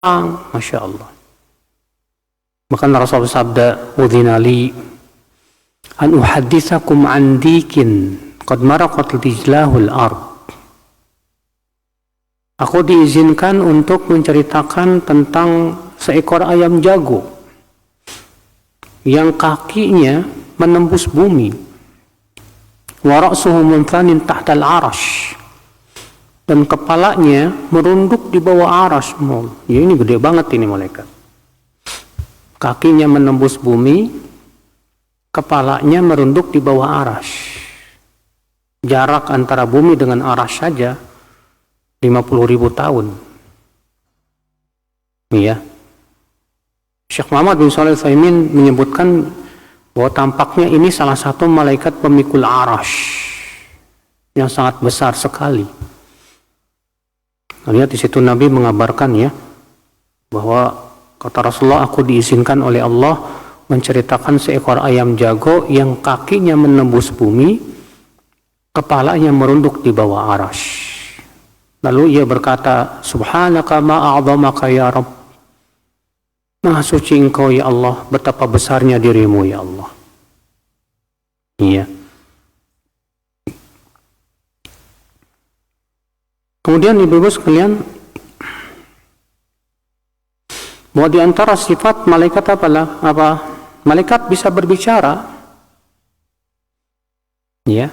Masya Allah. Bahkan Rasulullah sabda, "Udzina li an uhadditsakum an dikin qad maraqat rijlahul ard." Aku diizinkan untuk menceritakan tentang seekor ayam jago yang kakinya menembus bumi. Wa ra'suhu munfanin tahtal arash. Dan kepalanya merunduk di bawah aras. Ya, ini gede banget ini malaikat. Kakinya menembus bumi, kepalanya merunduk di bawah aras. Jarak antara bumi dengan aras saja 50.000 tahun. Iya. Syekh Muhammad bin Shalih Al-Utsaimin menyebutkan bahwa tampaknya ini salah satu malaikat pemikul aras yang sangat besar sekali. Lihat di situ Nabi mengabarkan ya bahwa kata Rasulullah, aku diizinkan oleh Allah menceritakan seekor ayam jago yang kakinya menembus bumi, kepalanya merunduk di bawah aras. Lalu ia berkata, Subhanaka ma'a'zamaka ya Rabb. Maha suci engkau ya Allah, betapa besarnya dirimu ya Allah. Iya. Kemudian ibu-ibu sekalian, bahwa di antara sifat malaikat malaikat bisa berbicara, ya,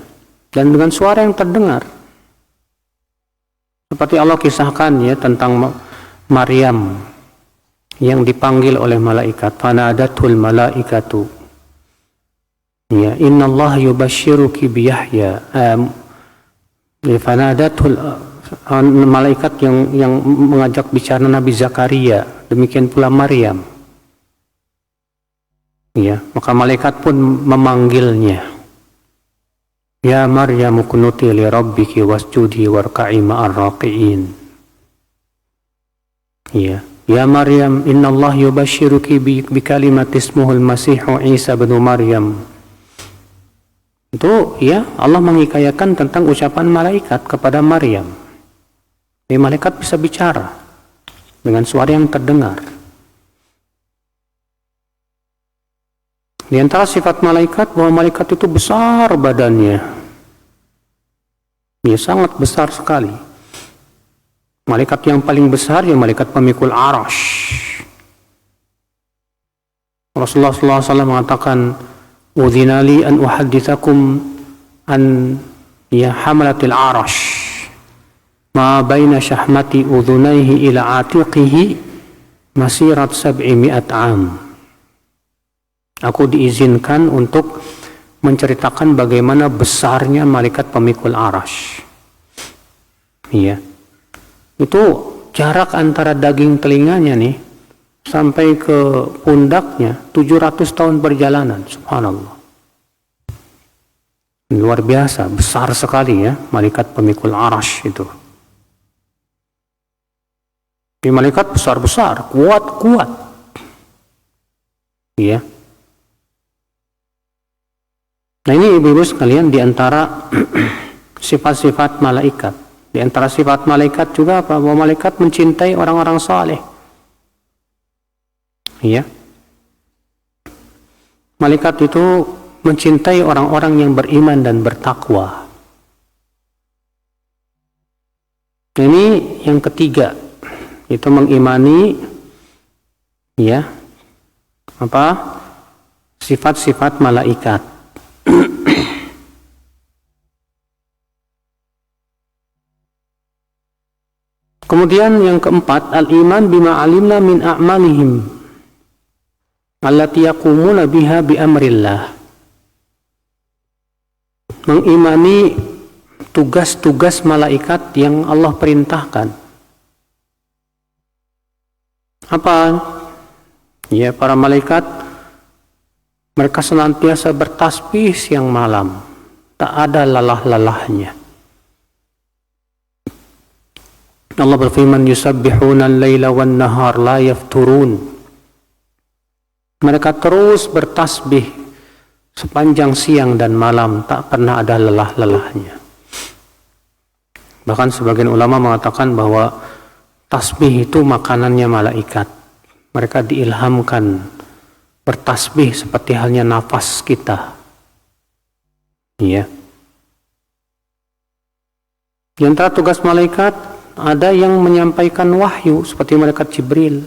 dan dengan suara yang terdengar. Seperti Allah kisahkan ya tentang Maryam yang dipanggil oleh malaikat, fanadatul malaikatu, ya, innallaha yubashshiruki biyahya, fanadatul malaikat yang mengajak bicara Nabi Zakaria, demikian pula Maryam. Ya, maka malaikat pun memanggilnya. Ya Maryam kunuti li rabbiki wasjudi warka'i ma'ar raqi'in. Ya, ya Maryam innallah yubashshiruki bi kalimat ismuhul masihu Isa bin Maryam. Itu ya Allah menghikayakan tentang ucapan malaikat kepada Maryam. Malaikat bisa bicara dengan suara yang terdengar. Di antara sifat malaikat bahwa malaikat itu besar badannya. Ya, sangat besar sekali. Malaikat yang paling besar ya malaikat pemikul arash. Rasulullah SAW mengatakan, "Udzina li an uhadditsakum an ya hamalatil arash. Ma baina syahmati udhunaihi ila atiqihi masirat 700 am." Aku diizinkan untuk menceritakan bagaimana besarnya malaikat pemikul arash. Iya. Itu jarak antara daging telinganya nih sampai ke pundaknya 700 tahun perjalanan. Subhanallah. Luar biasa, besar sekali ya malaikat pemikul arash itu. Ini malaikat besar-besar, kuat-kuat. Iya. Nah ini ibu-ibu sekalian di antara sifat-sifat malaikat. Di antara sifat malaikat juga apa? Bahwa malaikat mencintai orang-orang saleh. Iya. Malaikat itu mencintai orang-orang yang beriman dan bertakwa. Ini yang ketiga, itu mengimani ya sifat-sifat malaikat. Kemudian yang keempat, al-iman bima alimna min a'malihim allati yaqumuna biha bi amrillah. Mengimani tugas-tugas malaikat yang Allah perintahkan. Apa? Ya, para malaikat mereka senantiasa bertasbih siang malam, tak ada lelah-lelahnya. Allah berfirman, yusabbihuna al-laila wan nahar la yafturun. Mereka terus bertasbih sepanjang siang dan malam, tak pernah ada lelah-lelahnya. Bahkan sebagian ulama mengatakan bahwa tasbih itu makanannya malaikat. Mereka diilhamkan bertasbih seperti halnya nafas kita. Iya. Di antara tugas malaikat ada yang menyampaikan wahyu seperti malaikat Jibril.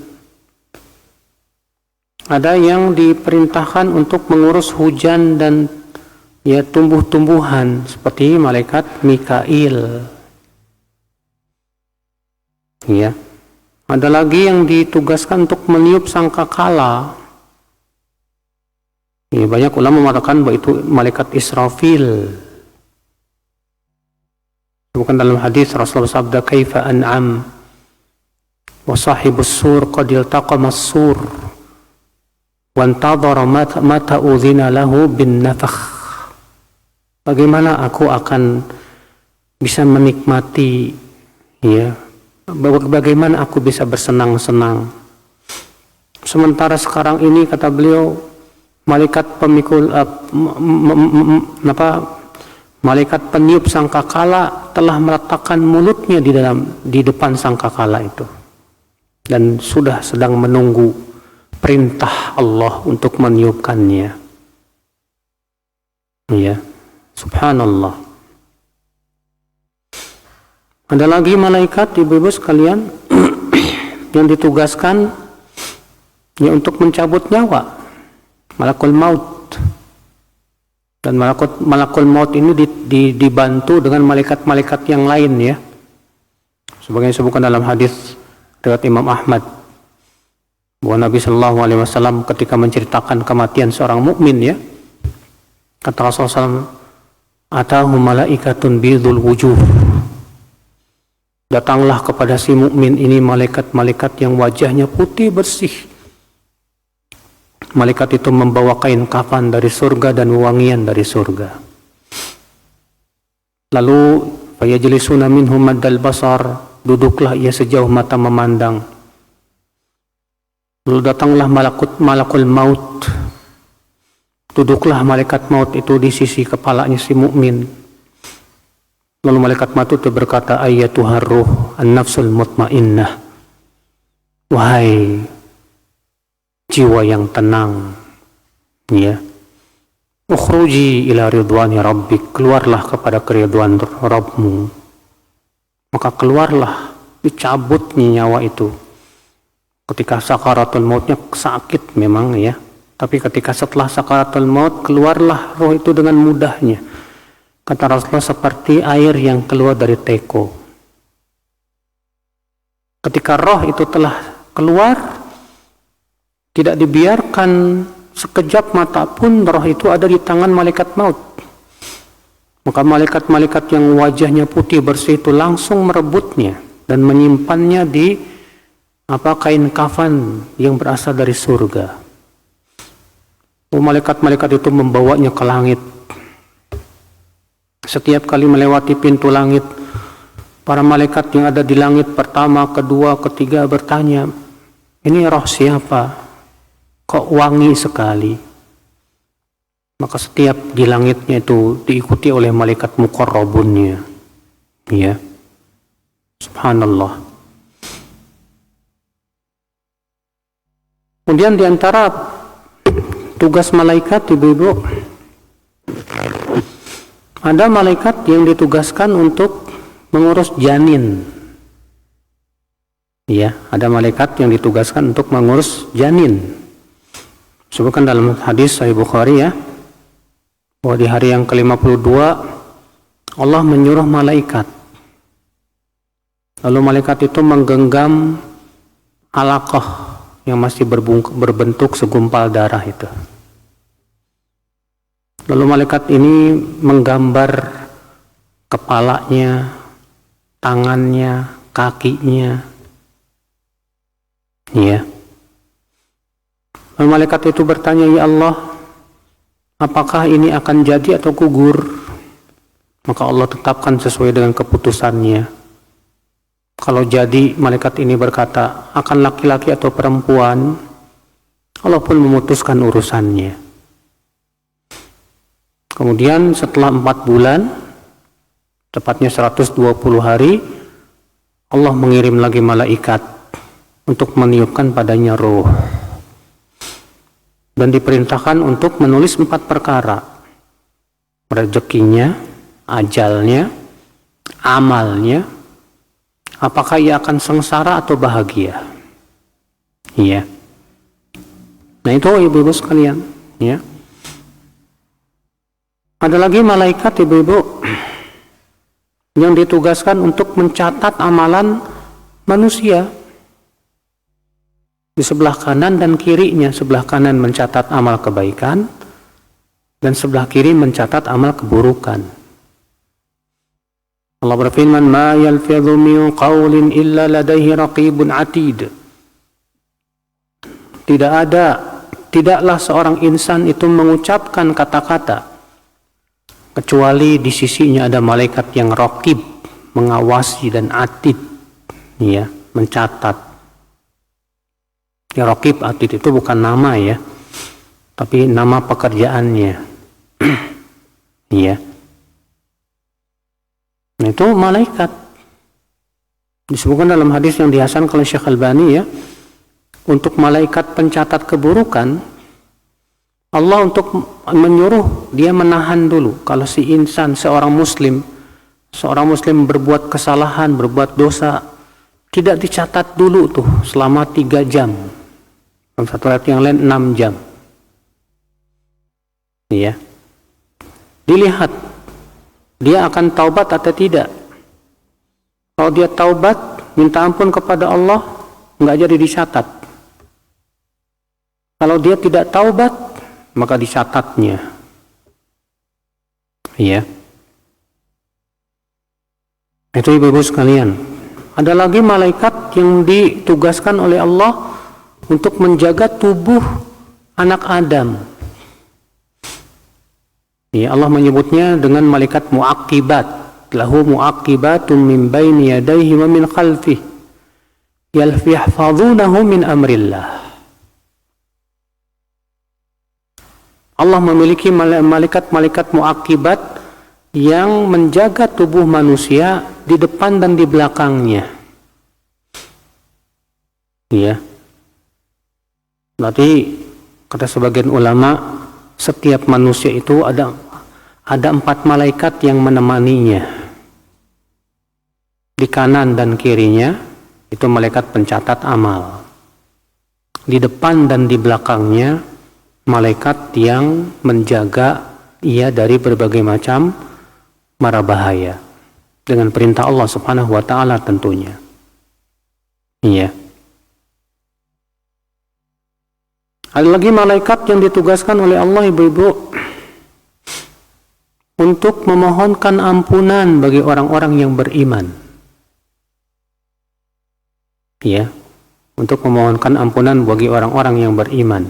Ada yang diperintahkan untuk mengurus hujan dan ya tumbuh-tumbuhan seperti malaikat Mikail. Ya. Ada lagi yang ditugaskan untuk meniup sangkakala. Ya, banyak ulama mengatakan bahwa itu malaikat Israfil. Bukan dalam hadis Rasulullah sabda kaifa an'am wa sahibus sur qad iltaqama as-sur wa antadhara mata udhina lahu bin nafakh. Bagaimana aku akan bisa menikmati, ya, bagaimana aku bisa bersenang-senang sementara sekarang ini, kata beliau, malaikat pemikul malaikat peniup sangkakala telah meletakkan mulutnya di depan sangkakala itu dan sudah sedang menunggu perintah Allah untuk meniupkannya. Ya, subhanallah. Ada lagi malaikat, ibu-ibu sekalian, yang ditugaskan ya untuk mencabut nyawa, malakul maut. Dan malakul maut ini dibantu dengan malaikat-malaikat yang lain, ya. Sebagaimana disebutkan dalam hadis riwayat Imam Ahmad bahwa Nabi Shallallahu Alaihi Wasallam ketika menceritakan kematian seorang mukmin, ya, kata Rasulullah SAW, atahu malaikatun bidul wujuh. Datanglah kepada si mukmin ini malaikat-malaikat yang wajahnya putih bersih. Malaikat itu membawa kain kafan dari surga dan wewangian dari surga. Lalu fayajlisuna minhum maddal basar, duduklah ia sejauh mata memandang. Lalu datanglah malakul maut. Duduklah malaikat maut itu di sisi kepalanya si mukmin. Lalu malaikat maut itu berkata, ayyatuhar ruh an-nafsul mutmainnah. Wahai jiwa yang tenang, ya, ukhruji ila ridwani rabbik, keluarlah kepada keridhaan Rabbmu. Maka keluarlah, dicabutnya nyawa itu. Ketika sakaratul mautnya sakit memang, ya, tapi ketika setelah sakaratul maut keluarlah roh itu dengan mudahnya. Kata Rasulullah seperti air yang keluar dari teko. Ketika roh itu telah keluar, tidak dibiarkan sekejap mata pun, roh itu ada di tangan malaikat maut. Maka malaikat-malaikat yang wajahnya putih bersih itu langsung merebutnya dan menyimpannya di kain kafan yang berasal dari surga. Malaikat-malaikat itu membawanya ke langit. Setiap kali melewati pintu langit, para malaikat yang ada di langit pertama, kedua, ketiga bertanya, ini roh siapa? Kok wangi sekali? Maka setiap di langitnya itu diikuti oleh malaikat muqarrabunnya, ya. Subhanallah. Kemudian di antara tugas malaikat, ibu-ibu, ada malaikat yang ditugaskan untuk mengurus janin. Ya, ada malaikat yang ditugaskan untuk mengurus janin. Sebutkan dalam hadis Sahih Bukhari, ya, bahwa di hari yang ke-52 Allah menyuruh malaikat. Lalu malaikat itu menggenggam alaqah yang masih berbentuk segumpal darah itu. Lalu malaikat ini menggambar kepalanya, tangannya, kakinya, ya. Lalu malaikat itu bertanya, ya Allah, apakah ini akan jadi atau gugur? Maka Allah tetapkan sesuai dengan keputusannya. Kalau jadi, malaikat ini berkata, akan laki-laki atau perempuan, Allah pun memutuskan urusannya. Kemudian setelah 4 bulan, tepatnya 120 hari, Allah mengirim lagi malaikat untuk meniupkan padanya ruh. Dan diperintahkan untuk menulis 4 perkara. Rezekinya, ajalnya, amalnya, apakah ia akan sengsara atau bahagia. Iya. Nah itu ibu-ibu sekalian. Ya. Ada lagi malaikat ibu-ibu yang ditugaskan untuk mencatat amalan manusia. Di sebelah kanan dan kirinya, sebelah kanan mencatat amal kebaikan dan sebelah kiri mencatat amal keburukan. Allah berfirman, "Ma yalfidhu min qawlin illa ladaihi raqibun atid." Tidaklah seorang insan itu mengucapkan kata-kata kecuali di sisinya ada malaikat yang raqib, mengawasi, dan atid, ya, mencatat. Ya, raqib atid itu bukan nama ya, tapi nama pekerjaannya. Iya. Nah itu malaikat. Disebutkan dalam hadis yang dihasankan oleh Syekh Albani ya, untuk malaikat pencatat keburukan, Allah untuk menyuruh dia menahan dulu. Kalau si insan, seorang muslim berbuat kesalahan, berbuat dosa, tidak dicatat dulu tuh selama 3 jam. Dalam satu ayat yang lain 6 jam. Iya. Dilihat dia akan taubat atau tidak. Kalau dia taubat, minta ampun kepada Allah, nggak jadi dicatat. Kalau dia tidak taubat, maka dicatatnya. Iya. Itu ibu-ibu sekalian. Ada lagi malaikat yang ditugaskan oleh Allah untuk menjaga tubuh anak Adam. Ya, Allah menyebutnya dengan malaikat mu'aqibat. Lahu mu'aqibatun min baini yadayhi wa min khalfihi yahfazunahu min amrillah. Allah memiliki malaikat-malaikat mu'aqibat yang menjaga tubuh manusia di depan dan di belakangnya. Ya. Berarti kata sebagian ulama, setiap manusia itu ada 4 malaikat yang menemaninya. Di kanan dan kirinya itu malaikat pencatat amal. Di depan dan di belakangnya malaikat yang menjaga ia dari berbagai macam mara bahaya dengan perintah Allah Subhanahu wa taala tentunya. Iya. Ada lagi malaikat yang ditugaskan oleh Allah ibu-ibu untuk memohonkan ampunan bagi orang-orang yang beriman. Ya, untuk memohonkan ampunan bagi orang-orang yang beriman.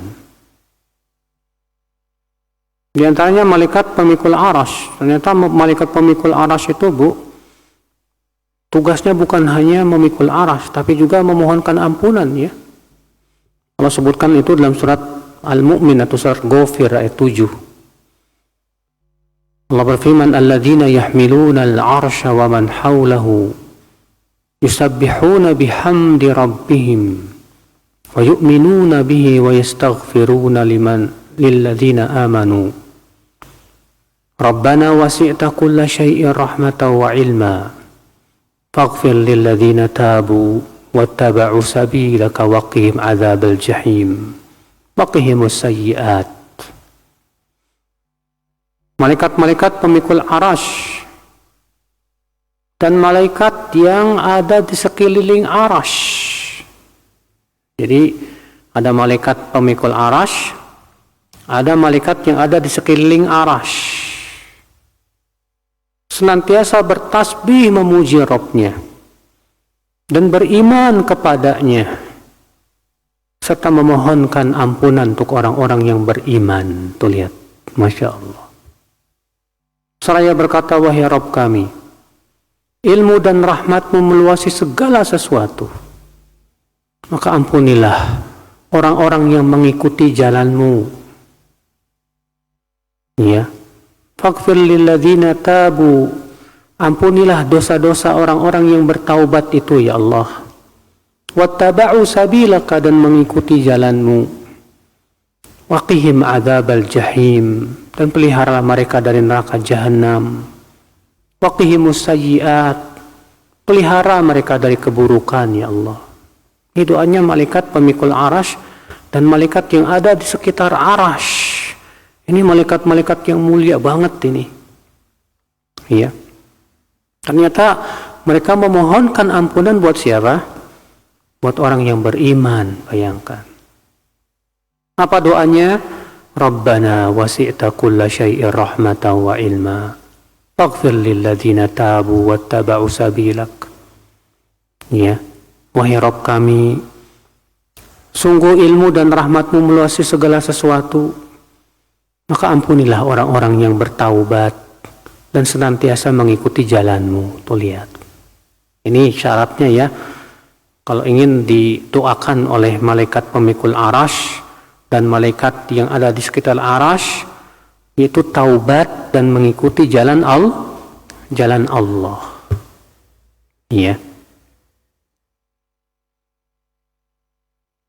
Di antaranya malaikat pemikul arash. Ternyata malaikat pemikul arash itu tugasnya bukan hanya memikul arash, tapi juga memohonkan ampunan ya. Allah sebutkan itu dalam surat Al-Mu'min atau surat Ghafir ayat 7. Allah berfirman, "Alladzina yahmiluna al-'arsha wa man hawlahu yusabbihuna bihamdi rabbihim wa yu'minuna bihi wa yastaghfiruna lilladzina amanu. Rabbana wasi'ta kulla syai'in rahmatan wa 'ilma. Faghfir lilladzina tabu wattaba'u sabilaka waqihim 'adzabal jahim. Waqihimus sayyi'at." Malaikat-malaikat pemikul arash dan malaikat yang ada di sekeliling arash. Jadi ada malaikat pemikul arash, ada malaikat yang ada di sekeliling arash. Senantiasa bertasbih memuji Rabbnya dan beriman kepadanya serta memohonkan ampunan untuk orang-orang yang beriman. Tuh lihat, Masya Allah. Seraya berkata, "Wahai Rabb kami, ilmu dan rahmatmu meluasi segala sesuatu. Maka ampunilah orang-orang yang mengikuti jalanmu. Ya. Faghfir lilladzina tabu Ampunilah dosa-dosa orang-orang yang bertaubat itu ya Allah. Wattaba'u sabilaka, dan mengikuti jalanmu. Waqihim adzabal jahim, dan peliharalah mereka dari neraka jahanam. Waqihimus sayyi'at, pelihara mereka dari keburukan ya Allah. Ini doanya malaikat pemikul arash dan malaikat yang ada di sekitar arash. Ini malaikat-malaikat yang mulia banget ini. Iya. Ternyata mereka memohonkan ampunan buat siapa? Buat orang yang beriman, bayangkan. Apa doanya? Rabbana wasi'ta kulla syai'ir rahmatan wa ilma. Faghfir lilladzina tabu wattaba'u sabilak. Ya, wahai Rabb kami, sungguh ilmu dan rahmatmu meluasi segala sesuatu. Maka ampunilah orang-orang yang bertaubat dan senantiasa mengikuti jalanmu. Tuh lihat. Ini syaratnya ya. Kalau ingin didoakan oleh malaikat pemikul arash dan malaikat yang ada di sekitar arash, yaitu taubat dan mengikuti jalan Allah. Iya.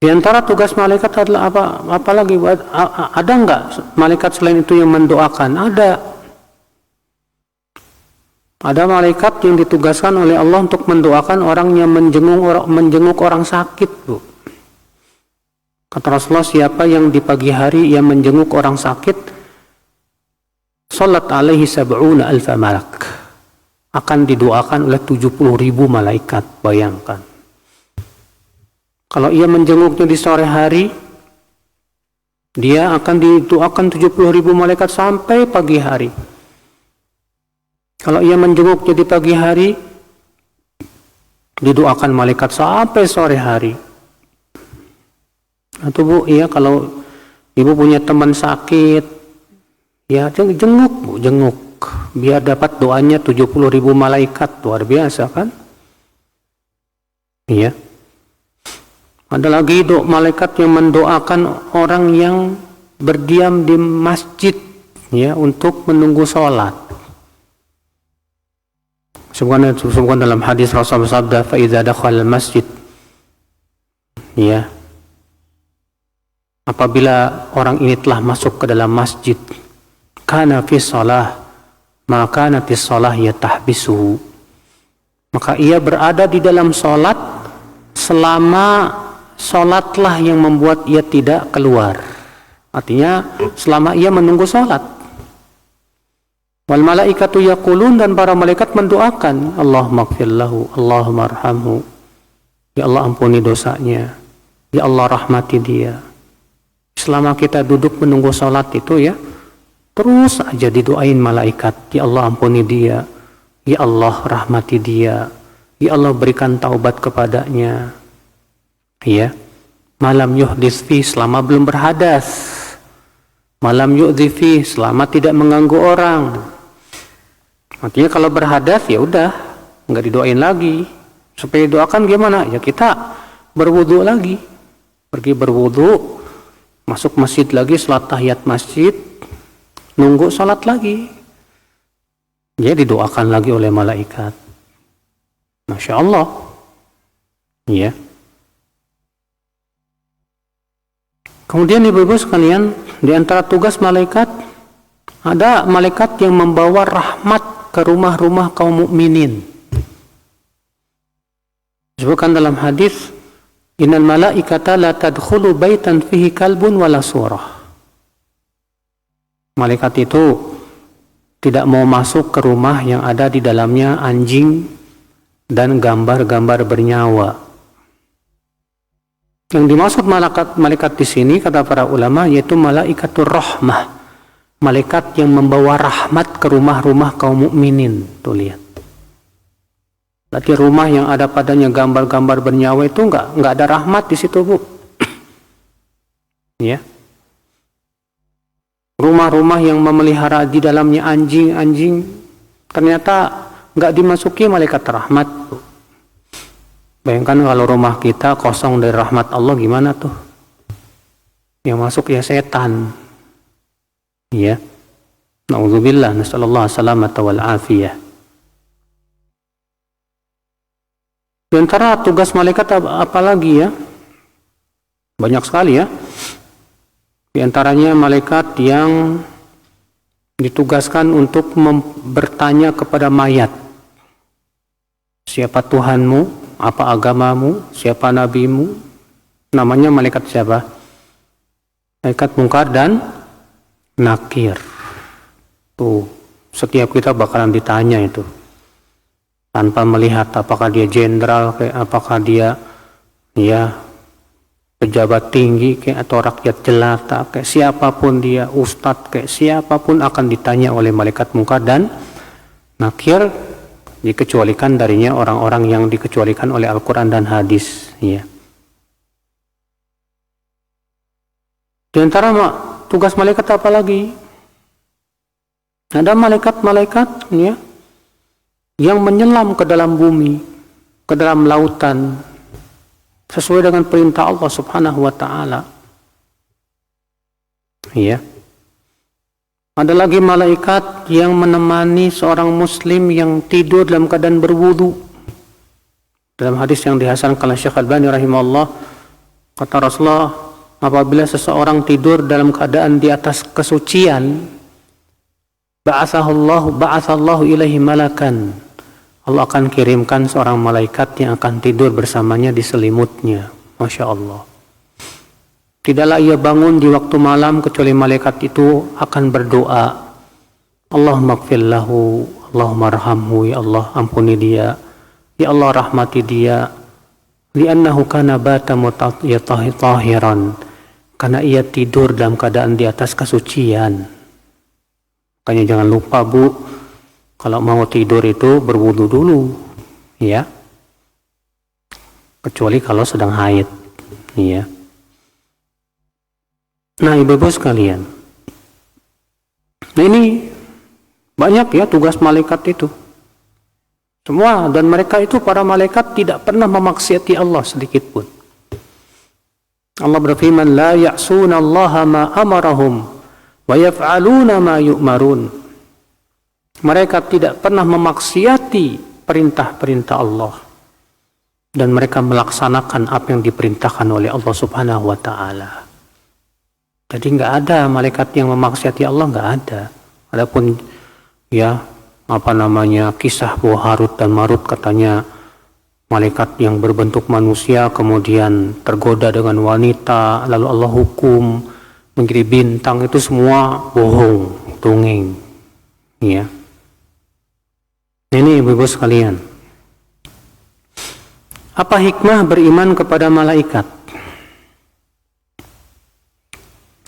Di antara tugas malaikat adalah apa? Apalagi ada enggak malaikat selain itu yang mendoakan? Ada malaikat yang ditugaskan oleh Allah untuk mendoakan orang yang menjenguk orang sakit, Bu. Kata Rasulullah, siapa yang di pagi hari yang menjenguk orang sakit, salat alaihi sab'una alfa malak, akan didoakan oleh 70.000 malaikat. Bayangkan. Kalau ia menjenguknya di sore hari, dia akan didoakan 70.000 malaikat sampai pagi hari. Kalau ia menjenguknya di pagi hari, didoakan malaikat sampai sore hari. Atau Bu, ya kalau Ibu punya teman sakit, ya jenguk Bu, jenguk. Biar dapat doanya 70.000 malaikat, luar biasa kan? Iya. Ada lagi malaikat yang mendoakan orang yang berdiam di masjid, ya, untuk menunggu sholat. Sebagaimana dalam hadis Rasulullah bersabda, fa idza dakhala masjid, ya, apabila orang ini telah masuk ke dalam masjid, kana fi shalah ma kanat shalah yatahbisuhu, maka ia berada di dalam salat selama salatlah yang membuat ia tidak keluar. Artinya selama ia menunggu salat. Wal malaikatu yaqulun, dan para malaikat mendoakan, Allahumma ighfir lahu, Allahumma arhamhu. Ya Allah, ampuni dosanya. Ya Allah, rahmati dia. Selama kita duduk menunggu salat itu ya, terus aja didoain malaikat. Ya Allah, ampuni dia. Ya Allah, rahmati dia. Ya Allah, berikan taubat kepadanya. Ya. Malam yuhdis fi, selama belum berhadas. Malam yu'dhi fi, selama tidak mengganggu orang. Artinya kalau berhadas ya udah, nggak didoain lagi. Supaya didoakan gimana? Ya kita berwudu lagi, pergi berwudu, masuk masjid lagi, salat tahiyat masjid, nunggu salat lagi. Ya didoakan lagi oleh malaikat. Masya Allah. Ya. Kemudian ibu-ibu sekalian, di antara tugas malaikat, ada malaikat yang membawa rahmat ke rumah-rumah kaum mukminin. Disebutkan dalam hadis, innal malaikata la tadkhulu baitan fihi kalbun wala surah. Malaikat itu tidak mau masuk ke rumah yang ada di dalamnya anjing dan gambar-gambar bernyawa. Yang dimaksud malaikat di sini, kata para ulama, yaitu malaikatur rahmah. Malaikat yang membawa rahmat ke rumah-rumah kaum mukminin. Tuh lihat. Berarti rumah yang ada padanya gambar-gambar bernyawa itu enggak ada rahmat di situ, Bu. Ya. Rumah-rumah yang memelihara di dalamnya anjing-anjing ternyata enggak dimasuki malaikat rahmat, Bu. Bayangkan kalau rumah kita kosong dari rahmat Allah, gimana tuh? Yang masuk ya setan. Ya. Na'udzubillah, nasallallahu salamata wal afiyah. Di antara tugas malaikat apa lagi ya? Banyak sekali ya. Di antaranya malaikat yang ditugaskan untuk bertanya kepada mayat. Siapa Tuhanmu? Apa agamamu? Siapa nabimu? Namanya malaikat siapa? Malaikat Munkar dan Nakir. Tuh, setiap kita bakalan ditanya itu. Tanpa melihat apakah dia jenderal, apakah dia pejabat tinggi atau rakyat jelata, siapapun dia, ustadz, siapapun akan ditanya oleh malaikat Munkar dan Nakir, dikecualikan darinya orang-orang yang dikecualikan oleh Al-Quran dan hadis. Ya. Di antara tugas malaikat apa lagi? Ada malaikat-malaikat ya, yang menyelam ke dalam bumi, ke dalam lautan, sesuai dengan perintah Allah Subhanahu wa Ta'ala. Ya. Ada lagi malaikat yang menemani seorang muslim yang tidur dalam keadaan berwudu. Dalam hadis yang dihasankan oleh Syekh Al-Albani rahimahullah, kata Rasulullah, apabila seseorang tidur dalam keadaan di atas kesucian, ba'atsallahu ilaihi malakan, Allah akan kirimkan seorang malaikat yang akan tidur bersamanya di selimutnya. Masya Allah. Tidaklah ia bangun di waktu malam kecuali malaikat itu akan berdoa, Allahumma gfir lahu, Allahumma arhamhu, ya Allah ampuni dia, ya Allah rahmati dia, li'annahu kana bata tahiran, karena ia tidur dalam keadaan di atas kesucian. Makanya jangan lupa Bu, kalau mau tidur itu berwudu dulu, ya. Kecuali kalau sedang haid, ya. Nah, ibu-ibu sekalian, nah ini banyak ya tugas malaikat itu. Semua, dan mereka itu para malaikat tidak pernah memaksiati Allah sedikit pun. Allah berfirman, la ya'suna Allah ma amarahum wa yaf'aluna ma yu'marun. Mereka tidak pernah memaksiati perintah-perintah Allah, dan mereka melaksanakan apa yang diperintahkan oleh Allah Subhanahu wa Ta'ala. Jadi nggak ada malaikat yang memaksiati Allah, nggak ada. Adapun ya kisah bahwa Harut dan Marut, katanya malaikat yang berbentuk manusia kemudian tergoda dengan wanita lalu Allah hukum menjadi bintang, itu semua bohong, dongeng, ya. Ini ibu-ibu sekalian, apa hikmah beriman kepada malaikat?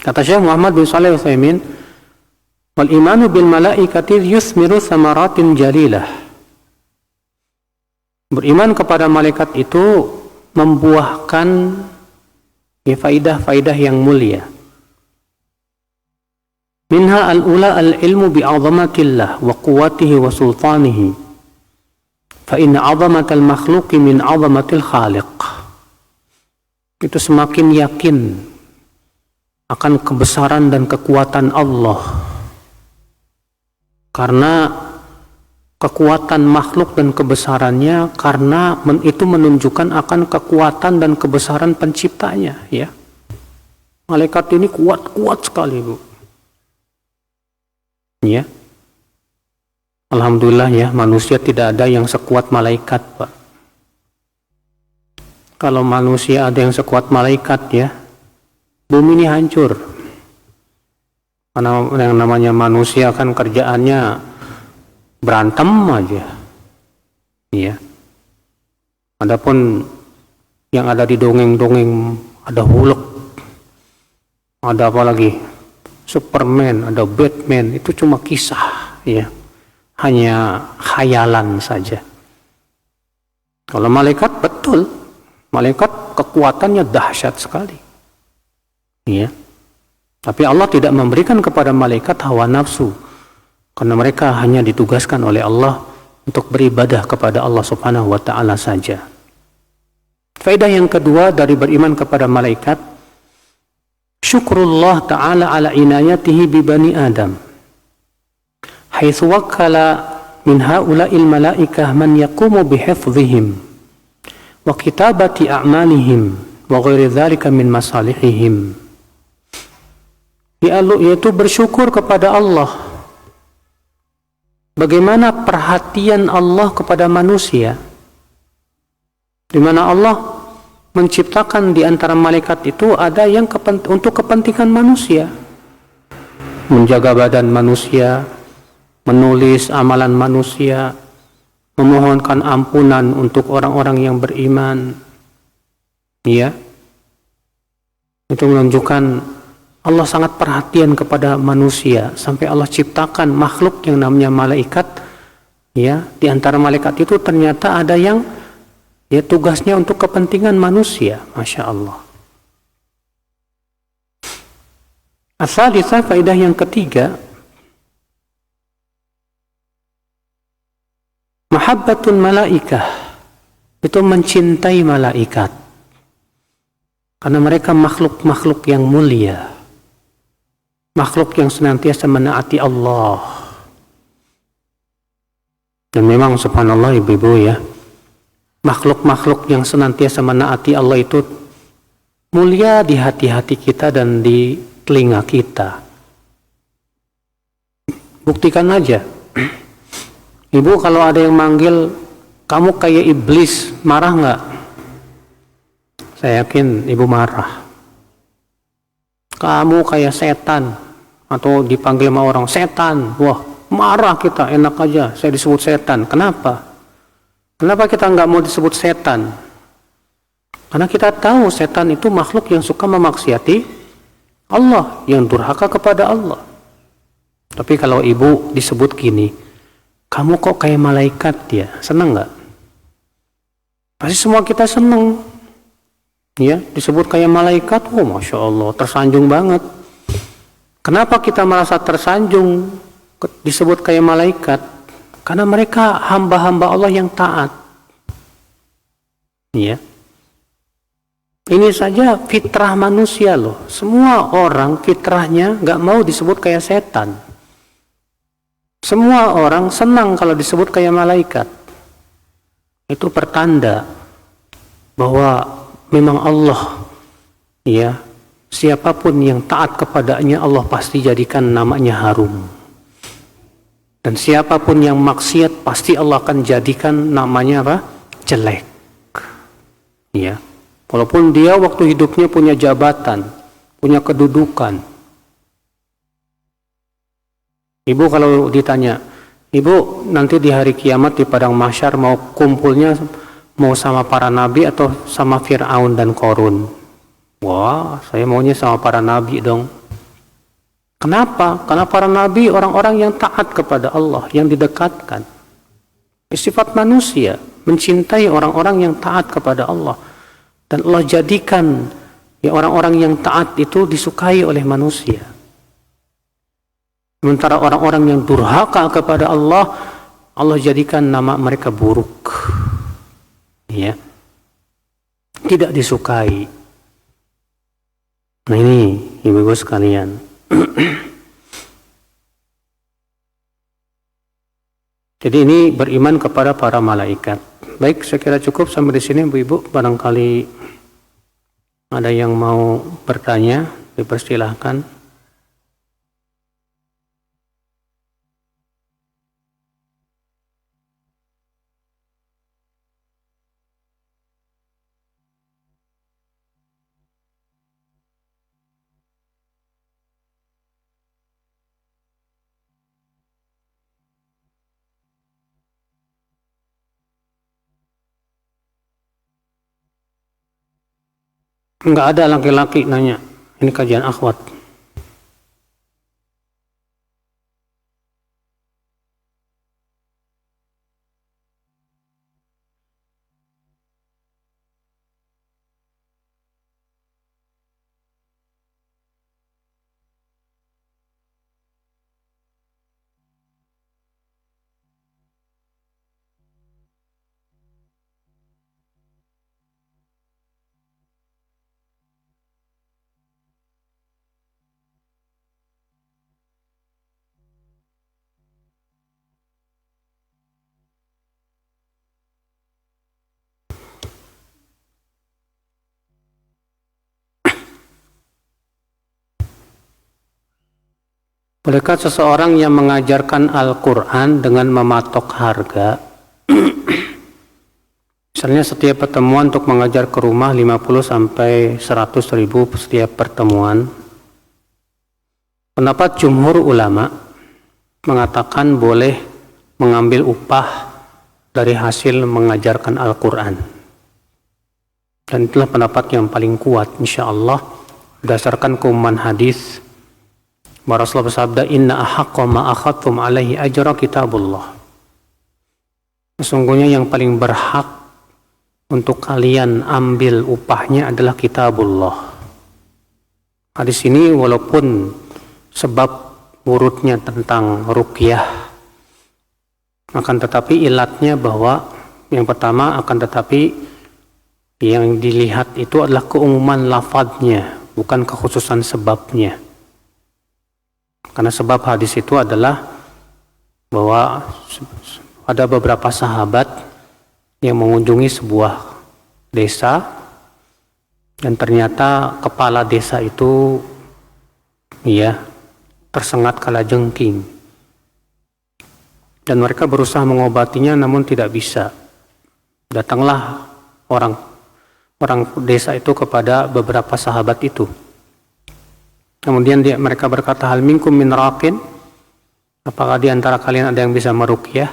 Kata Syekh Muhammad bin Shalih Al-Utsaimin, wal imanu bil malaikati yusmiru thamaratin jalilah. Beriman kepada malaikat itu membuahkan faidah-faidah yang mulia. Minha al-ula al-ilmu bi'azamatillah wa quwwatihi wa sultanihi. Fa inna 'azamatal makhluqi min 'azamatil khaliq. Itu semakin yakin akan kebesaran dan kekuatan Allah. Karena kekuatan makhluk dan kebesarannya, karena itu menunjukkan akan kekuatan dan kebesaran penciptanya, ya. Malaikat ini kuat sekali, Bu. Ya. Alhamdulillah ya, manusia tidak ada yang sekuat malaikat, Pak. Kalau manusia ada yang sekuat malaikat ya, bumi ini hancur. Karena yang namanya manusia kan kerjaannya berantem aja, ya. Adapun yang ada di dongeng-dongeng, ada Hulk, ada apa lagi, Superman, ada Batman, itu cuma kisah, ya, hanya khayalan saja. Kalau malaikat betul, malaikat kekuatannya dahsyat sekali, ya. Tapi Allah tidak memberikan kepada malaikat hawa nafsu, karena mereka hanya ditugaskan oleh Allah untuk beribadah kepada Allah Subhanahu wa Ta'ala saja. Faedah yang kedua dari beriman kepada malaikat, syukrullah Ta'ala ala inayatihi bi bani Adam, haitsu wakkala min haula'il malaikah man yaqumu bihifdhihim wa kitabati a'malihim wa ghairi dzalika min masalihihim, yaitu bersyukur kepada Allah. Bagaimana perhatian Allah kepada manusia, di mana Allah menciptakan di antara malaikat itu ada yang untuk kepentingan manusia, menjaga badan manusia, menulis amalan manusia, memohonkan ampunan untuk orang-orang yang beriman. Ya, itu menunjukkan Allah sangat perhatian kepada manusia sampai Allah ciptakan makhluk yang namanya malaikat. Ya, di antara malaikat itu ternyata ada yang tugasnya untuk kepentingan manusia. Masya Allah. As-sadisah, faedah yang ketiga, mahabbatun malaikah, itu mencintai malaikat karena mereka makhluk-makhluk yang mulia, makhluk yang senantiasa menaati Allah. Dan memang subhanallah ibu-ibu ya, makhluk-makhluk yang senantiasa menaati Allah itu mulia di hati-hati kita dan di telinga kita. Buktikan aja. Ibu kalau ada yang manggil kamu kayak iblis, marah nggak? Saya yakin ibu marah. Kamu kayak setan, atau dipanggil sama orang setan, wah marah kita, enak aja saya disebut setan. Kenapa? Kenapa kita nggak mau disebut setan? Karena kita tahu setan itu makhluk yang suka memaksiati Allah, yang durhaka kepada Allah. Tapi kalau ibu disebut gini, kamu kok kayak malaikat ya, senang nggak? Pasti semua kita senang. Ya, disebut kayak malaikat, oh Masya Allah, tersanjung banget. Kenapa kita merasa tersanjung disebut kayak malaikat? Karena mereka hamba-hamba Allah yang taat. Ya. Ini saja fitrah manusia loh. Semua orang fitrahnya nggak mau disebut kayak setan. Semua orang senang kalau disebut kayak malaikat. Itu pertanda bahwa memang Allah, ya, siapapun yang taat kepadanya Allah pasti jadikan namanya harum. Dan siapapun yang maksiat pasti Allah akan jadikan namanya apa? Jelek. Ya. Walaupun dia waktu hidupnya punya jabatan, punya kedudukan. Ibu kalau ditanya, ibu nanti di hari kiamat di padang mahsyar mau kumpulnya mau sama para nabi atau sama Fir'aun dan Qarun? Wah, saya maunya sama para nabi dong. Kenapa? Karena para nabi orang-orang yang taat kepada Allah, yang didekatkan. Sifat manusia mencintai orang-orang yang taat kepada Allah. Dan Allah jadikan ya orang-orang yang taat itu disukai oleh manusia. Sementara orang-orang yang durhaka kepada Allah, Allah jadikan nama mereka buruk. Ya, tidak disukai. Nah ini ibu-ibu sekalian. Jadi ini beriman kepada para malaikat. Baik, saya kira cukup sampai di sini ibu-ibu. Barangkali ada yang mau bertanya, dipersilahkan. Enggak ada laki-laki nanya. Ini kajian akhwat. Bolehkah seseorang yang mengajarkan Al-Quran dengan mematok harga? Misalnya setiap pertemuan untuk mengajar ke rumah 50 sampai 100 ribu setiap pertemuan. Pendapat jumhur ulama mengatakan boleh mengambil upah dari hasil mengajarkan Al-Quran. Dan itulah pendapat yang paling kuat insyaallah berdasarkan keumuman hadis. Rasulullah bersabda, "Inna ahaqqa ma akhadtum alaihi ajra kitabullah." Sesungguhnya yang paling berhak untuk kalian ambil upahnya adalah kitabullah. Hadis ini walaupun sebab urutnya tentang ruqyah, akan tetapi ilatnya bahwa yang pertama akan tetapi yang dilihat itu adalah keumuman lafadznya, bukan kekhususan sebabnya. Karena sebab hadis itu adalah bahwa ada beberapa sahabat yang mengunjungi sebuah desa dan ternyata kepala desa itu tersengat kalajengking dan mereka berusaha mengobatinya namun tidak bisa. Datanglah orang desa itu kepada beberapa sahabat itu. Kemudian mereka berkata, "Hal minkum min raqin?" Apakah di antara kalian ada yang bisa meruqyah?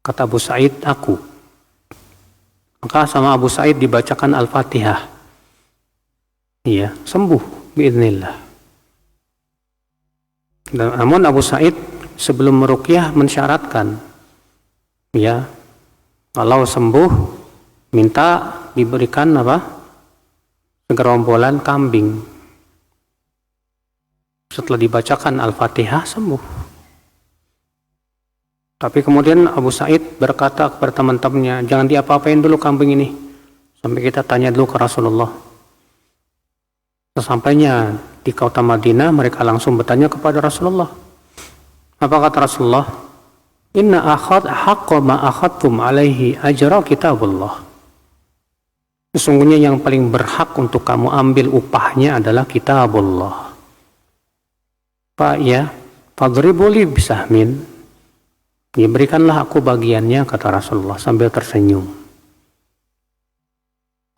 Kata Abu Sa'id, "Aku." Maka sama Abu Sa'id dibacakan Al-Fatihah. Sembuh biidznillah. Namun Abu Sa'id sebelum meruqyah mensyaratkan, kalau sembuh minta diberikan segerombolan kambing. Setelah dibacakan Al-Fatihah sembuh. Tapi kemudian Abu Sa'id berkata kepada teman-temannya, "Jangan diapa-apain dulu kambing ini sampai kita tanya dulu ke Rasulullah." Sesampainya di kota Madinah, mereka langsung bertanya kepada Rasulullah. Apa kata Rasulullah? "Inna haqqa ma akhadtum alaihi ajra kitabullah." Sesungguhnya yang paling berhak untuk kamu ambil upahnya adalah kitabullah. Fadribu li bisahmin. Berikanlah aku bagiannya, kata Rasulullah sambil tersenyum.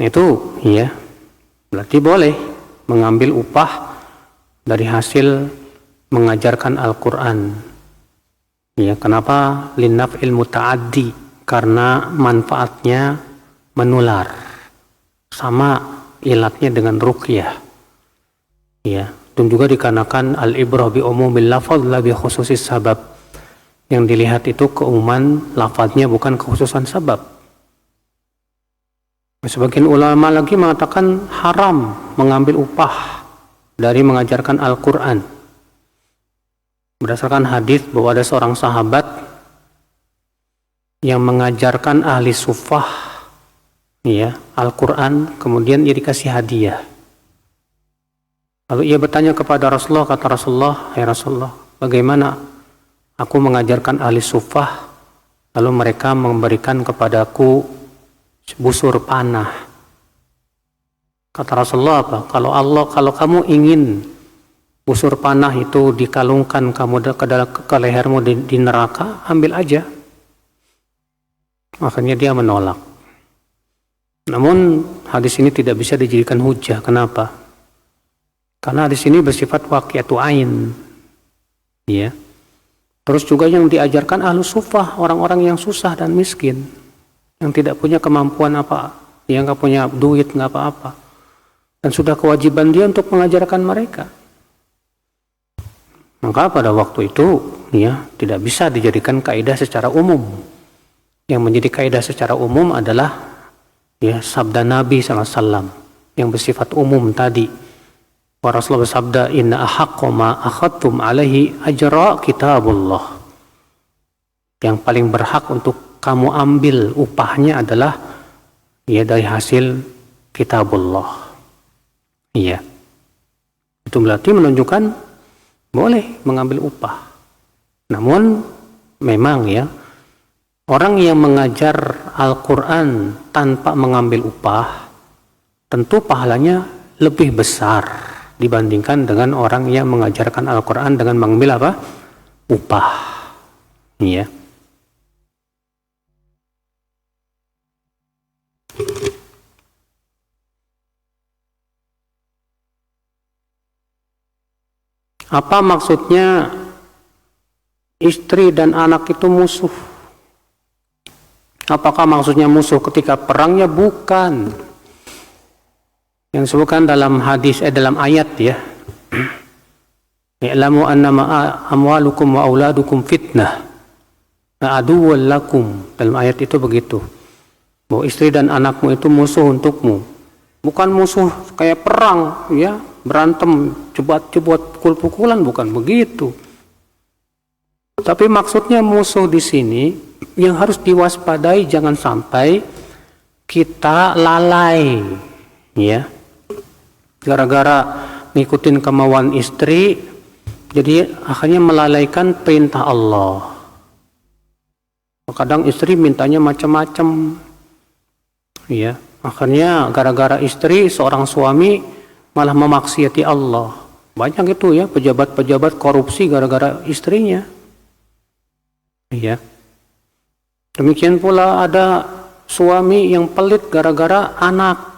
Itu berarti boleh mengambil upah dari hasil mengajarkan Al-Quran. Kenapa? Linnaf'il muta'addi, karena manfaatnya menular. Sama ilatnya dengan ruqyah. Dan juga dikarenakan al-ibrah bi umumil lafaz la bi khususis sabab. Yang dilihat itu keumuman lafaznya bukan kekhususan sebab. Sebagian ulama lagi mengatakan haram mengambil upah dari mengajarkan Al-Quran. Berdasarkan hadis bahwa ada seorang sahabat yang mengajarkan ahli sufah Al-Quran, kemudian ia dikasih hadiah. Lalu ia bertanya kepada Rasulullah, kata Rasulullah, "Ya Rasulullah, bagaimana aku mengajarkan ahli sufah, lalu mereka memberikan kepadaku busur panah?" Kata Rasulullah, "Apa? Kalau kamu ingin busur panah itu dikalungkan kamu ke lehermu di neraka, ambil aja." Akhirnya dia menolak. Namun hadis ini tidak bisa dijadikan hujah. Kenapa? Karena hadis ini bersifat waqi'atu ain. Terus juga yang diajarkan ahlu sufah, orang-orang yang susah dan miskin, yang tidak punya kemampuan yang nggak punya duit, nggak apa-apa, dan sudah kewajiban dia untuk mengajarkan mereka. Maka pada waktu itu tidak bisa dijadikan kaidah secara umum. Yang menjadi kaidah secara umum adalah sabda Nabi SAW yang bersifat umum tadi. Rasulullah bersabda, "Inna ahaqqa ma akhadtum alaihi ajra kitabullah." Yang paling berhak untuk kamu ambil upahnya adalah dari hasil kitabullah. Itu berarti menunjukkan boleh mengambil upah. Namun memang orang yang mengajar Al-Quran tanpa mengambil upah tentu pahalanya lebih besar dibandingkan dengan orang yang mengajarkan Al-Quran dengan mengambil apa? Upah. Ya. Apa maksudnya istri dan anak itu musuh? Apakah maksudnya musuh ketika perangnya? Bukan. Yang disebutkan dalam hadis, dalam ayat ya. I'lamu annama amwalukum wa auladukum fitnah. Aduwwal lakum. Dalam ayat itu begitu. Bahwa istri dan anakmu itu musuh untukmu. Bukan musuh kayak perang ya, berantem, cebat-cebat, pukul-pukulan, bukan begitu. Tapi maksudnya musuh di sini yang harus diwaspadai, jangan sampai kita lalai ya. Gara-gara ngikutin kemauan istri, jadi akhirnya melalaikan perintah Allah. Kadang istri mintanya macam-macam ya. Akhirnya gara-gara istri, seorang suami malah memaksiati Allah. Banyak itu ya, pejabat-pejabat korupsi gara-gara istrinya. Ya. Demikian pula ada suami yang pelit gara-gara anak.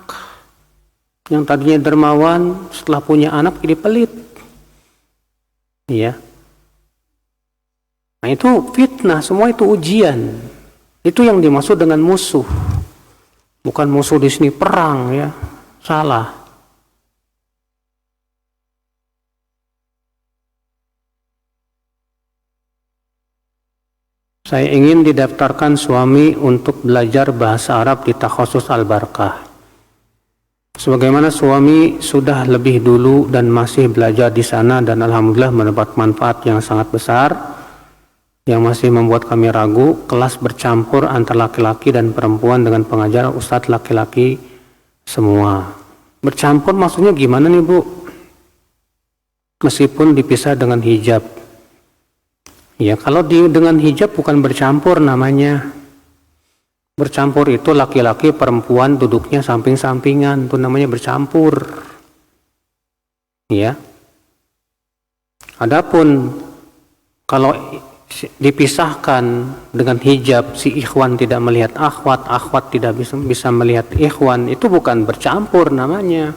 Yang tadinya dermawan, setelah punya anak jadi pelit. Ya. Nah itu fitnah, semua itu ujian. Itu yang dimaksud dengan musuh. Bukan musuh di sini perang ya, salah. Saya ingin didaftarkan suami untuk belajar bahasa Arab di Takhasus Al-Barkah. Sebagaimana suami sudah lebih dulu dan masih belajar di sana dan alhamdulillah mendapat manfaat yang sangat besar, yang masih membuat kami ragu, kelas bercampur antara laki-laki dan perempuan dengan pengajar ustadz laki-laki semua. Bercampur maksudnya gimana nih Bu? Meskipun dipisah dengan hijab. Ya kalau dengan hijab bukan bercampur namanya. Bercampur itu laki-laki perempuan duduknya samping-sampingan, itu namanya bercampur. Ya. Adapun kalau dipisahkan dengan hijab, si ikhwan tidak melihat akhwat, akhwat tidak bisa melihat ikhwan, itu bukan bercampur namanya.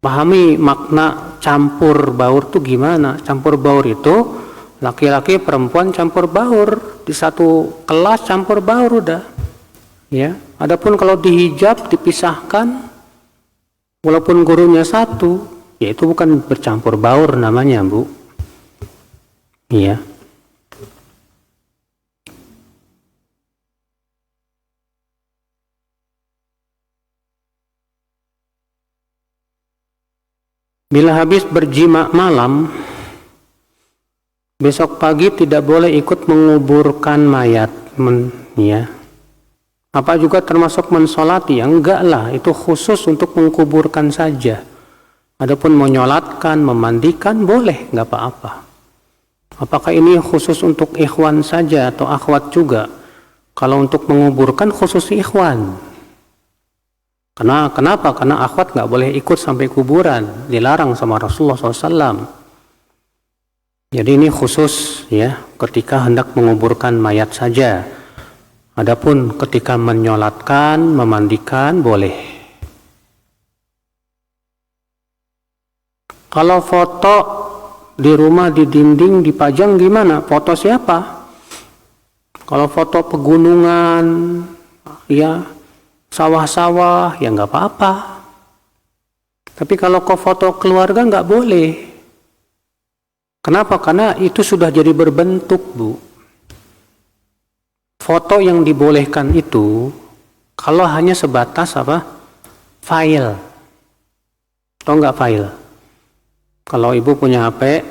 Pahami makna campur baur itu gimana? Campur baur itu laki-laki perempuan campur baur, di satu kelas campur baur udah. Ya. Adapun kalau di hijab dipisahkan walaupun gurunya satu, ya itu bukan bercampur baur namanya, Bu. Iya. Bila habis berjima malam, besok pagi tidak boleh ikut menguburkan mayat. Ya. Apa juga termasuk mensolati? Ya, enggak lah, itu khusus untuk menguburkan saja. Adapun menyolatkan, memandikan boleh, enggak apa-apa. Apakah ini khusus untuk ikhwan saja atau akhwat juga? Kalau untuk menguburkan khusus ikhwan. Kenapa? Karena akhwat nggak boleh ikut sampai kuburan, dilarang sama Rasulullah SAW. Jadi ini khusus ya, ketika hendak menguburkan mayat saja. Adapun ketika menyolatkan, memandikan boleh. Kalau foto di rumah di dinding dipajang gimana? Foto siapa? Kalau foto pegunungan, ya sawah-sawah, ya nggak apa-apa. Tapi kalau ke foto keluarga nggak boleh. Kenapa? Karena itu sudah jadi berbentuk, Bu. Foto yang dibolehkan itu kalau hanya sebatas apa? File. Atau nggak file? Kalau ibu punya HP,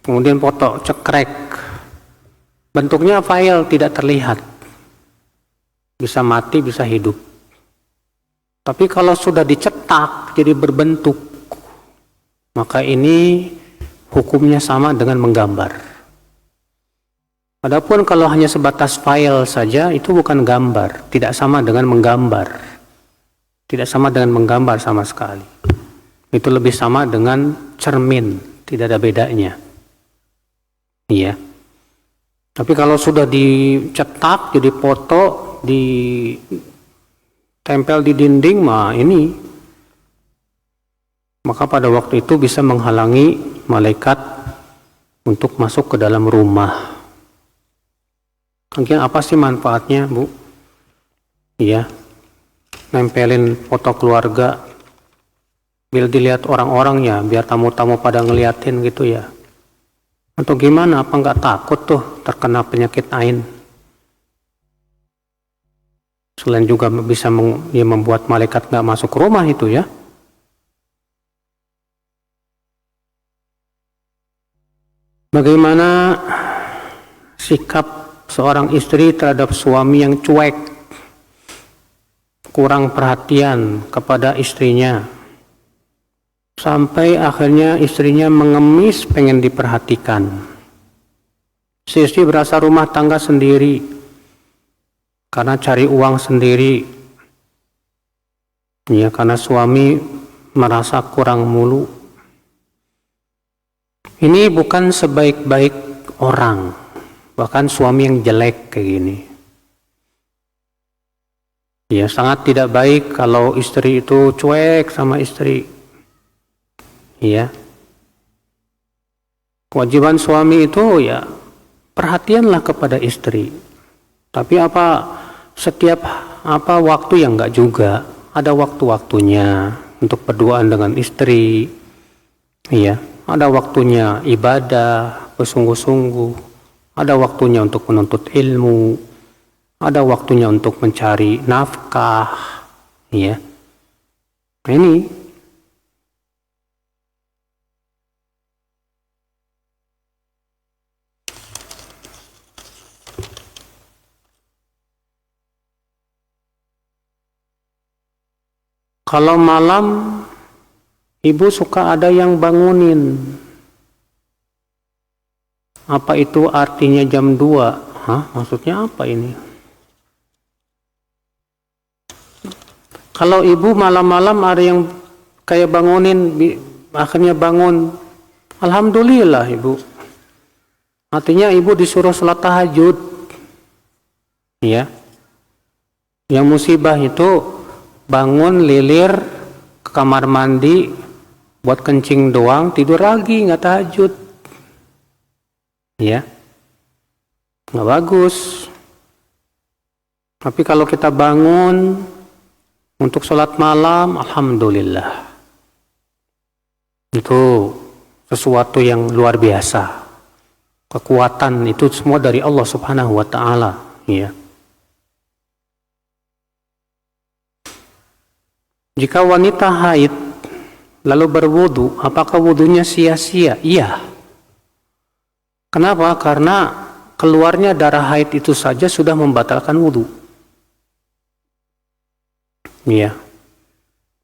kemudian foto cekrek, bentuknya file tidak terlihat, bisa mati, bisa hidup. Tapi kalau sudah dicetak jadi berbentuk, maka ini hukumnya sama dengan menggambar. Adapun kalau hanya sebatas file saja, itu bukan gambar, tidak sama dengan menggambar, tidak sama dengan menggambar sama sekali. Itu lebih sama dengan cermin, tidak ada bedanya. Iya. Tapi kalau sudah dicetak, jadi foto, ditempel di dinding, maka pada waktu itu bisa menghalangi malaikat untuk masuk ke dalam rumah. Mungkin apa sih manfaatnya, Bu? Iya, nempelin foto keluarga, biar dilihat orang-orang ya, biar tamu-tamu pada ngeliatin gitu ya. Atau gimana, apa nggak takut tuh terkena penyakit ain? Selain juga bisa membuat malaikat nggak masuk ke rumah itu ya. Bagaimana sikap seorang istri terhadap suami yang cuek, kurang perhatian kepada istrinya, sampai akhirnya istrinya mengemis pengen diperhatikan. Si istri berasa rumah tangga sendiri karena cari uang sendiri, ya, karena suami merasa kurang mulu. Ini bukan sebaik-baik orang, bahkan suami yang jelek kayak gini. Ya, sangat tidak baik kalau istri itu cuek sama istri. Ya. Kewajiban suami itu ya perhatianlah kepada istri. Tapi setiap waktu yang enggak juga, ada waktu-waktunya untuk berduaan dengan istri. Iya. Ada waktunya ibadah bersungguh-sungguh, ada waktunya untuk menuntut ilmu, ada waktunya untuk mencari nafkah, ya. Nah, ini kalau malam ibu suka ada yang bangunin. Apa itu artinya jam 2? Maksudnya apa ini? Kalau ibu malam-malam ada yang kayak bangunin, akhirnya bangun, alhamdulillah ibu. Artinya ibu disuruh sholat tahajud. Ya. Yang musibah itu bangun lilir ke kamar mandi, buat kencing doang, tidur lagi, nggak tahajud. Ya, nggak bagus. Tapi kalau kita bangun untuk sholat malam, alhamdulillah, itu sesuatu yang luar biasa. Kekuatan itu semua dari Allah Subhanahu wa Ta'ala. Ya. Jika wanita haid lalu berwudu, apakah wudunya sia-sia? Iya. Kenapa? Karena keluarnya darah haid itu saja sudah membatalkan wudu. Iya.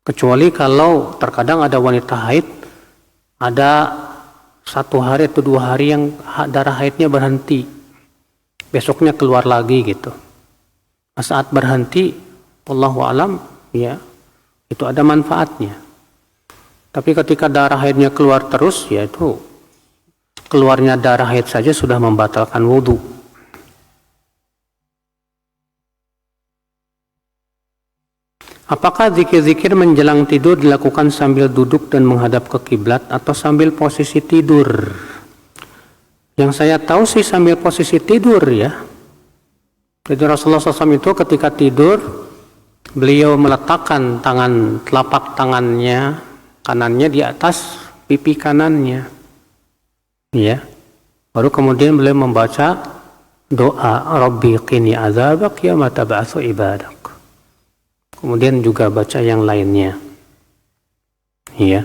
Kecuali kalau terkadang ada wanita haid, ada 1 hari atau 2 hari yang darah haidnya berhenti, besoknya keluar lagi gitu. Saat berhenti, wallahu alam, ya, itu ada manfaatnya. Tapi ketika darah haidnya keluar terus, yaitu keluarnya darah haid saja sudah membatalkan wudu. Apakah zikir-zikir menjelang tidur dilakukan sambil duduk dan menghadap ke kiblat atau sambil posisi tidur? Yang saya tahu sih sambil posisi tidur ya. Jadi Rasulullah SAW itu ketika tidur, beliau meletakkan telapak tangannya kanannya di atas pipi kanannya, ya. Baru kemudian beliau membaca doa Rabbi qini azabak yauma tab'atsu ibadak. Kemudian juga baca yang lainnya, ya.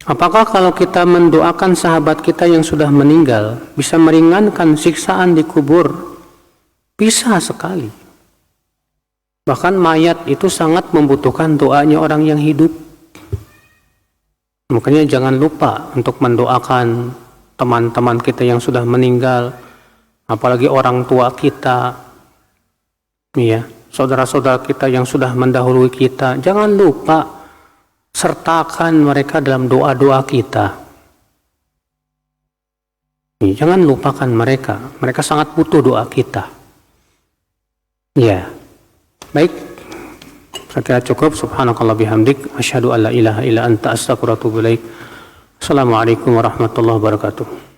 Apakah kalau kita mendoakan sahabat kita yang sudah meninggal bisa meringankan siksaan di kubur? Bisa sekali. Bahkan mayat itu sangat membutuhkan doanya orang yang hidup. Makanya jangan lupa untuk mendoakan teman-teman kita yang sudah meninggal, apalagi orang tua kita. Ya, saudara-saudara kita yang sudah mendahului kita, jangan lupa sertakan mereka dalam doa-doa kita. Jangan lupakan mereka. Mereka sangat butuh doa kita. Ya, baik. Saya kira cukup. Subhanakallah bihamdik. Asyhadu an la ilaha illa anta astaghfiruka wa atubu ilaik. Assalamualaikum warahmatullahi wabarakatuh.